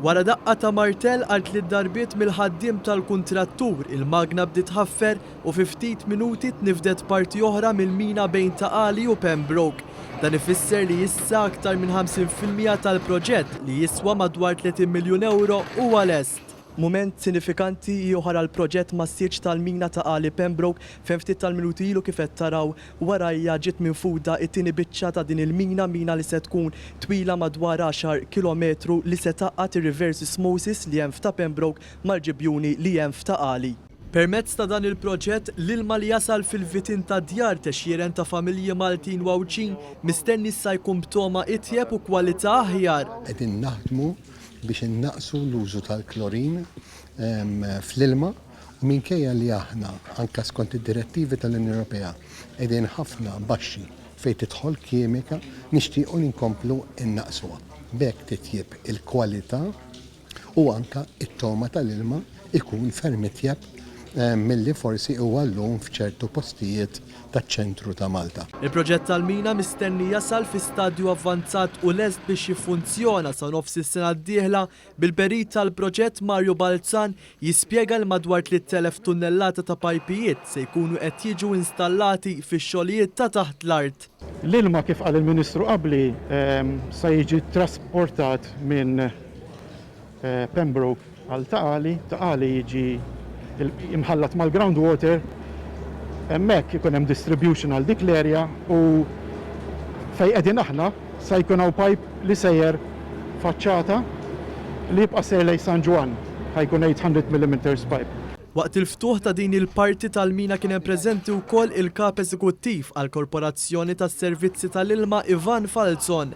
Wara daqqa ta' martell għal 3 darbiet mill-ħaddiem tal-kuntrattur, il-magna bdiet ħaffer u fi ftit minuti tnifdet parti oħra mill-mina bejn Taqali u Pembroke. Dan ifisser li issa aktar minn 50% tal-proġett li jiswa madwar 30 miljun euro huwa lest. Mument sinifikanti ieħor għal proġett massiġġ tal-mina Taqali Pembroke fejn ftit tal-minuti ilu kif qed taraw warajja ġiet minfuda it-tieni biċċa ta' din il-mina li se tkun twila madwar 10 kilometru li se taqqat ir-reverse osmosis li hemm f'ta' Pembroke mal-ġibjuni li hemm f'Taqali. Permezz ta' dan il-proġett l-ilma li jasal fil-vitin ta' djar texxieren ta' familji Maltin wawċin mistenni issa jkun b'toma itjeb u kwalità aħjar. Qegħdin naħdmu biex innaqsu l-użu tal-klorin fl-ilma u minkejja li aħna anke skont id-direttivi tal-Unjoni Ewropea qegħdin ħafna baxxi fejn tidħol kimika nixtiequ inkomplu innaqsuha. B'hekk titjib il-kwalità u anke it-toma tal-ilma ikun ferm itjeb milli forsi huwa llum f'ċertu postijiet taċ-ċentru ta' Malta. Il-proġett tal-mina mistenni jasal fi stadju avvanzat u lest biex jiffunzjona sa nofs is-sena d-dieħla bil-perit tal-proġett Mario Balzan jispjega l-madwar 3000 tunnellata ta' pajpijiet se jkunu qed jiġu installati fix-xogħlijiet ta' taħt l-art. L-ilma kif qal il-Ministru qabli se jiġi trasportat minn Pembroke għal Taqali jiġi imħallat mal-groundwater, hemmhekk ikun hemm distribution għal dik l-area u fejn qegħdin aħna se jkun hawn pipe li sejjer faċċata li jibqa' sejr lejn San Ġwan, ħajkun 800 mm pipe. Waqt il-ftuħ ta' din il-parti tal-mina kien hemm preżenti wkoll il-kap eżekuttiv għall-Korporazzjoni tas-Servizzi tal-Ilma Ivan Falzon.